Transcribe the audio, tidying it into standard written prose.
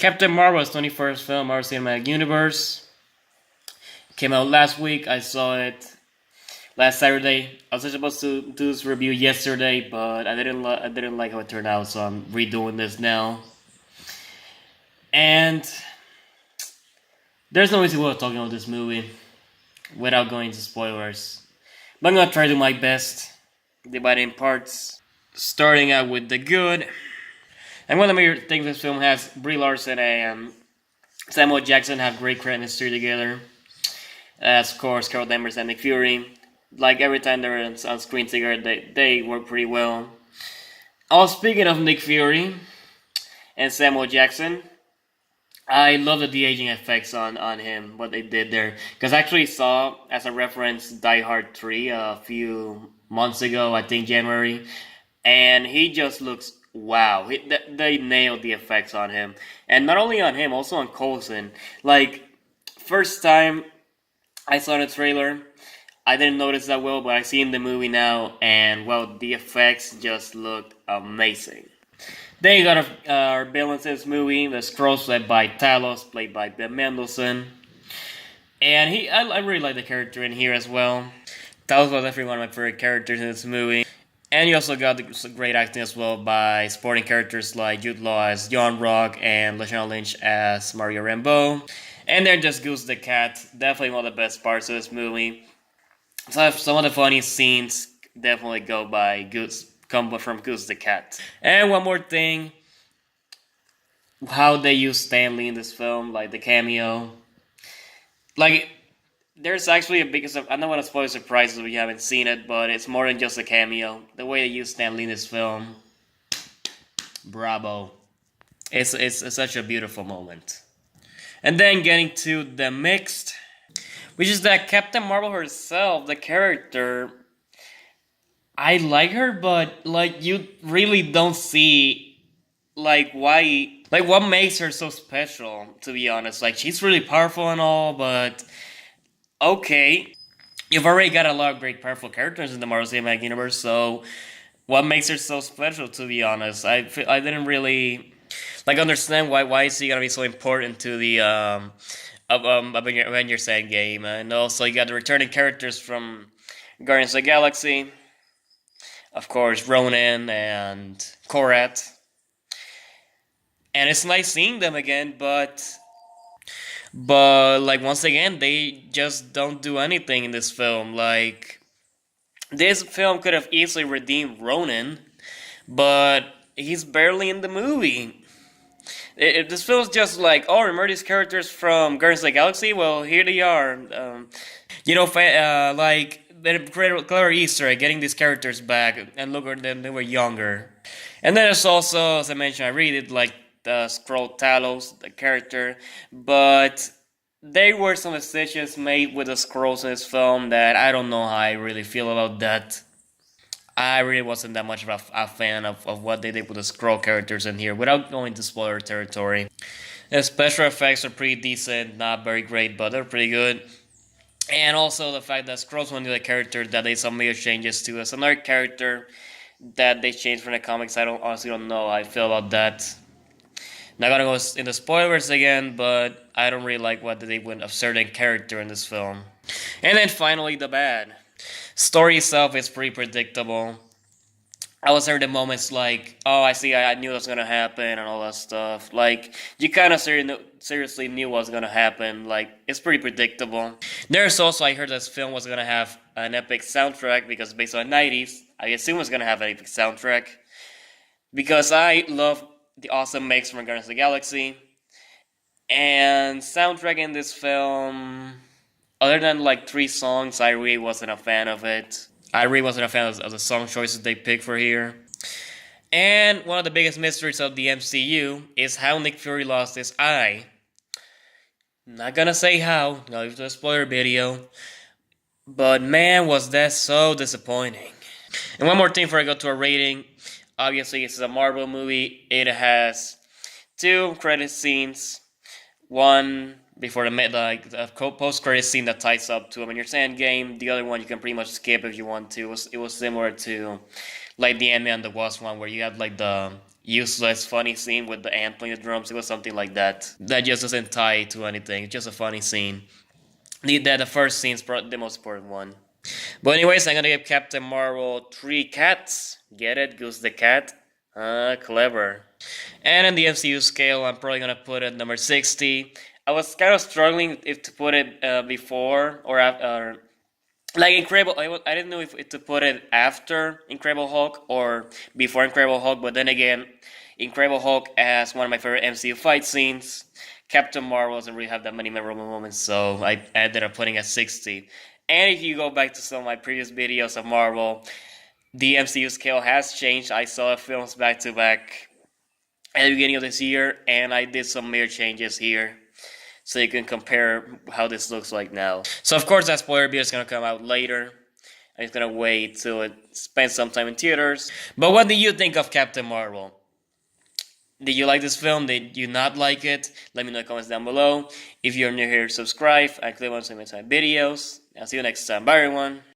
Captain Marvel's 21st film, Marvel Cinematic Universe, came out last week. I saw it last Saturday. I was supposed to do this review yesterday, but I didn't like how it turned out, so I'm redoing this now. And there's no easy way of talking about this movie without going into spoilers. But I'm gonna try to do my best, dividing parts, starting out with the good. And one of the major things this film has, Brie Larson and Samuel Jackson have great chemistry together. As of course, Carol Danvers and Nick Fury. Like every time they're on screen together, they work pretty well. Also, speaking of Nick Fury and Samuel Jackson, I love the de-aging effects on him, what they did there. Because I actually saw, as a reference, Die Hard 3 a few months ago, I think January. And he just looks wow. They nailed the effects on him. And not only on him, also on Coulson. Like, first time I saw the trailer, I didn't notice that well, but I see in the movie now, and well, the effects just looked amazing. Then you got our villains in this movie, the Skrulls led by Talos, played by Ben Mendelsohn. And I really like the character in here as well. Talos was definitely one of my favorite characters in this movie. And you also got the great acting as well by supporting characters like Jude Law as John Rock and Lashana Lynch as Mario Rambeau. And then just Goose the Cat, definitely one of the best parts of this movie. So some of the funniest scenes definitely come from Goose the Cat. And one more thing, how they use Stan Lee in this film, like the cameo. Like, there's actually a big, I don't want to spoil surprises if you haven't seen it, but it's more than just a cameo. The way they use Stan Lee in this film, bravo. It's such a beautiful moment. And then getting to the mixed, which is that Captain Marvel herself, the character, I like her, but like you really don't see like why, like what makes her so special, to be honest. Like, she's really powerful and all, but okay, you've already got a lot of great powerful characters in the Marvel Cinematic Universe, so what makes her so special, to be honest? I didn't really like understand why is she gonna be so important to the Avengers Endgame. And also you got the returning characters from Guardians of the Galaxy, of course Ronan and Korat, and it's nice seeing them again, but like once again they just don't do anything in this film. Like, this film could have easily redeemed Ronan, but he's barely in the movie. This feels just like, oh, remember these characters from Guardians of the Galaxy? Well, here they are. Like, they clever Easter egg, getting these characters back, and look at them, they were younger. And then there's also, as I mentioned, I really did like the Skrull Talos, the character, but there were some decisions made with the Skrulls in this film that I don't know how I really feel about that. I really wasn't that much of a fan of what they did with the Skrull characters in here, without going to spoiler territory. The special effects are pretty decent, not very great, but they're pretty good. And also the fact that Skrulls one of the character that they some major changes to as another character that they changed from the comics. I honestly don't know how I feel about that. Not gonna go into spoilers again, but I don't really like what they went of certain character in this film. And then finally, the bad. Story itself is pretty predictable. I was heard the moments like, oh, I see, I knew that was gonna happen and all that stuff. Like, you kind of seriously knew what was gonna happen. Like, it's pretty predictable. There's also, I heard this film was gonna have an epic soundtrack because based on the 90s, I assume it was gonna have an epic soundtrack. Because I love the awesome mix from Guardians of the Galaxy. And soundtrack in this film, other than like 3 songs, I really wasn't a fan of it. I really wasn't a fan of the song choices they picked for here. And one of the biggest mysteries of the MCU is how Nick Fury lost his eye. Not gonna say how, not even a spoiler video. But man, was that so disappointing. And one more thing before I go to a rating. Obviously, this is a Marvel movie. It has 2 credit scenes. One before the post-credit scene that ties up to Avengers Endgame. The other one you can pretty much skip if you want to. It was similar to like the Ant-Man and the Wasp one, where you had like the useless funny scene with the ant playing the drums. It was something like that. That just doesn't tie to anything. It's just a funny scene. The first scene's the most important one. But anyways, I'm gonna give Captain Marvel 3 cats. Get it? Goose the cat. Clever. And in the MCU scale, I'm probably gonna put it number 60. I was kind of struggling if to put it before or after. Like Incredible, I didn't know if to put it after Incredible Hulk or before Incredible Hulk. But then again, Incredible Hulk as one of my favorite MCU fight scenes. Captain Marvel doesn't really have that many memorable moments, so I ended up putting at 60. And if you go back to some of my previous videos of Marvel, the MCU scale has changed. I saw films back to back at the beginning of this year, and I did some mere changes here, so you can compare how this looks like now. So of course that spoiler video is going to come out later. I'm just going to wait till it spends some time in theaters. But what do you think of Captain Marvel? Did you like this film? Did you not like it? Let me know in the comments down below. If you're new here, subscribe and click on some of my videos. I'll see you next time. Bye everyone.